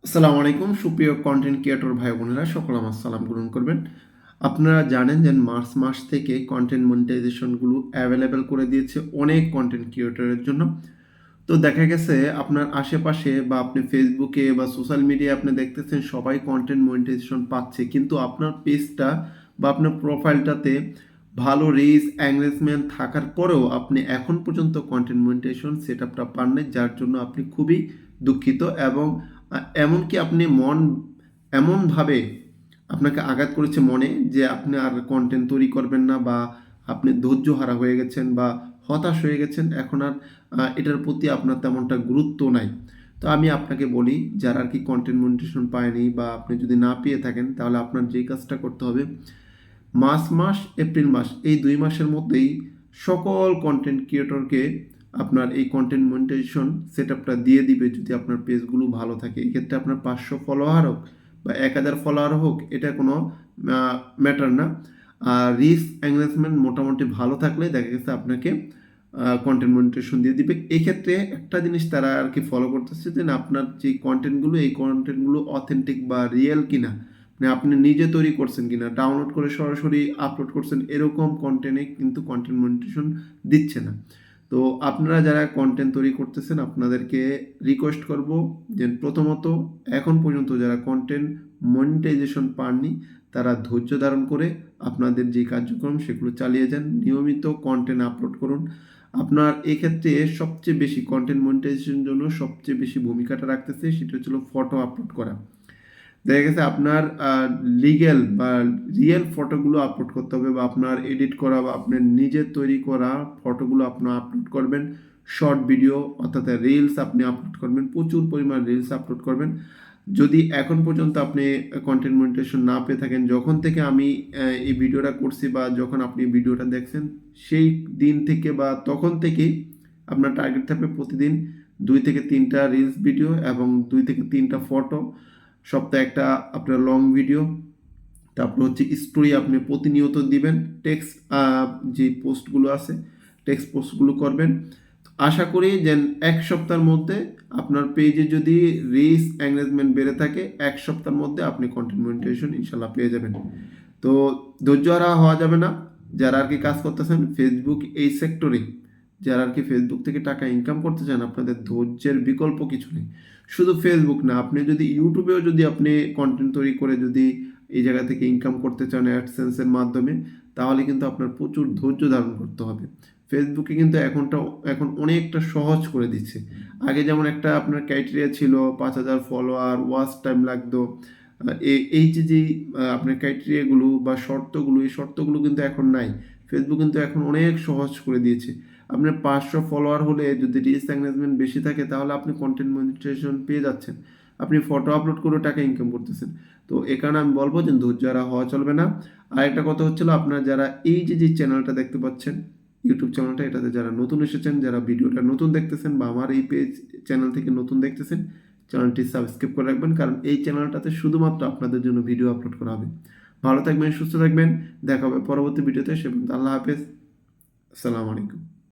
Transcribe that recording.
আসসালামু আলাইকুম সুপ্রিয় কন্টেন্ট ক্রিয়েটর ভাই বোনেরা সকল আমার সালাম গ্রহণ করবেন। আপনারা জানেন যে মার্চ মাস থেকে কন্টেন্ট মনিটাইজেশনগুলো অ্যাভেলেবেল করে দিয়েছে অনেক কন্টেন্ট ক্রিয়েটরের জন্য। তো দেখা গেছে আপনার আশেপাশে বা আপনি ফেসবুকে বা সোশ্যাল মিডিয়ায় আপনি দেখতেছেন সবাই কন্টেন্ট মনিটাইজেশন পাচ্ছে, কিন্তু আপনার পেজটা বা আপনার প্রোফাইলটাতে ভালো রিচ এঙ্গেজমেন্ট থাকার পরেও আপনি এখন পর্যন্ত কন্টেন্ট মনিটাইজেশন সেট আপটা পাননি, যার জন্য আপনি খুবই দুঃখিত। এবং এমনকি আপনি এমনভাবে আপনাকে আঘাত করেছে মনে যে আপনি আর কন্টেন্ট তৈরি করবেন না, বা আপনি ধৈর্য হারা হয়ে গেছেন বা হতাশ হয়ে গেছেন, এখন আর এটার প্রতি আপনার তেমনটা গুরুত্ব নাই। তো আমি আপনাকে বলি, যারা আর কি কন্টেন্ট মনিটাইজেশন পায়নি বা আপনি যদি না পেয়ে থাকেন, তাহলে আপনার যেই কাজটা করতে হবে, মার্চ মাস এপ্রিল মাস এই 2 মাসের মধ্যেই সকল কন্টেন্ট ক্রিয়েটরকে আপনার এই কন্টেন্ট মনিটাইজেশন সেট আপটা দিয়ে দিবে, যদি আপনার পেজগুলো ভালো থাকে। এক্ষেত্রে আপনার 500 ফলোয়ার হোক বা 1000 ফলোয়ার হোক, এটা কোনো ম্যাটার না। আর রিচ এঙ্গেজমেন্ট মোটামুটি ভালো থাকলে দেখা গেছে আপনাকে কন্টেন্ট মনিটাইজেশন দিয়ে দিবে। এক্ষেত্রে একটা জিনিস তারা আর কি ফলো করতেছে যে না, আপনার যে কন্টেন্টগুলো এই কন্টেন্টগুলো অথেন্টিক বা রিয়েল কিনা, মানে আপনি নিজে তৈরি করছেন কিনা, ডাউনলোড করে সরাসরি আপলোড করছেন, এরকম কন্টেন্টে কিন্তু কন্টেন্ট মনিটাইজেশন দিচ্ছে না। তো আপনারা যারা কন্টেন্ট তৈরি করতেছেন, আপনাদেরকে রিকোয়েস্ট করব যে প্রথমত এখন পর্যন্ত যারা কন্টেন্ট মনিটাইজেশন পাননি, তারা ধৈর্য ধারণ করে আপনাদের যে কার্যক্রম সেগুলো চালিয়ে যান, নিয়মিত কন্টেন্ট আপলোড করুন। আপনার এক্ষেত্রে সবচেয়ে বেশি কন্টেন্ট মনিটাইজেশনের জন্য সবচেয়ে বেশি ভূমিকাটা রাখতেছে সেটা হচ্ছিল ফটো আপলোড করা। দেখা গেছে আপনার লিগ্যাল বা রিয়েল ফটোগুলো আপলোড করতে হবে, বা আপনার এডিট করা বা আপনার নিজের তৈরি করা ফটোগুলো আপনার আপলোড করবেন। শর্ট ভিডিও অর্থাৎ রিলস আপনি আপলোড করবেন, প্রচুর পরিমাণ রিলস আপলোড করবেন। যদি এখন পর্যন্ত আপনি কন্টেন্ট মনিটাইজেশন না পেয়ে থাকেন, যখন থেকে আমি এই ভিডিওটা করছি বা যখন আপনি ভিডিওটা দেখছেন, সেই দিন থেকে বা তখন থেকেই আপনার টার্গেট থাকবে প্রতিদিন 2 থেকে 3টা রিলস ভিডিও এবং 2 থেকে 3টা ফটো, সপ্তাহে একটা আপনার লং ভিডিও, তারপর হচ্ছে স্টোরি আপনি প্রতিনিয়ত দিবেন। টেক্সট যে পোস্টগুলো আছে টেক্সট পোস্টগুলো করবেন। আশা করি যে 1 সপ্তাহের মধ্যে আপনার পেজে যদি রিচ এঙ্গেজমেন্ট বেড়ে থাকে, 1 সপ্তাহের মধ্যে আপনি কন্টেন্ট মনিটাইজেশন ইনশাল্লাহ পেয়ে যাবেন। তো ধৈর্য হারা হওয়া যাবে না। যারা আর কি কাজ করতেছেন ফেসবুক এই সেক্টরে, যারা আর কি ফেসবুক থেকে টাকা ইনকাম করতে চান, আপনাদের ধৈর্যের বিকল্প কিছু নেই। শুধু ফেসবুক না, আপনি যদি ইউটিউবেও যদি আপনি কন্টেন্ট তৈরি করে যদি এই জায়গা থেকে ইনকাম করতে চান অ্যাডসেন্সের মাধ্যমে, তাহলে কিন্তু আপনার প্রচুর ধৈর্য ধারণ করতে হবে। ফেসবুকে কিন্তু এখন অনেকটা সহজ করে দিচ্ছে। আগে যেমন একটা আপনার ক্রাইটেরিয়া ছিল 5000 ফলোয়ার, ওয়াচ টাইম লাগতো। এই যে আপনার ক্রাইটেরিয়াগুলো বা শর্তগুলো, এই শর্তগুলো কিন্তু এখন নাই। ফেসবুক কিন্তু এখন অনেক সহজ করে দিয়েছে। আপনার 500 ফলোয়ার হলে যদি রিচ এঙ্গেজমেন্ট বেশি থাকে, তাহলে আপনি কন্টেন্ট মনিটাইজেশন পেয়ে যাচ্ছেন। আপনি ফটো আপলোড করে টাকা ইনকাম করতেছেন। তো এ কারণে আমি বলবো যে ধৈর্য হারা হওয়া চলবে না। আরেকটা কথা হচ্ছিল, আপনারা যারা এই যে চ্যানেলটা দেখতে পাচ্ছেন, ইউটিউব চ্যানেলটা, এটাতে যারা নতুন এসেছেন, যারা ভিডিওটা নতুন দেখতেছেন বা আমার এই চ্যানেল থেকে নতুন দেখতেছেন, চ্যানেলটি সাবস্ক্রাইব করে রাখবেন, কারণ এই চ্যানেলটাতে শুধুমাত্র আপনাদের জন্য ভিডিও আপলোড করা হবে। ভালো থাকবেন, সুস্থ থাকবেন, দেখা হবে পরবর্তী ভিডিওতে। সে পর্যন্ত আল্লাহ হাফেজ, আসসালামু আলাইকুম।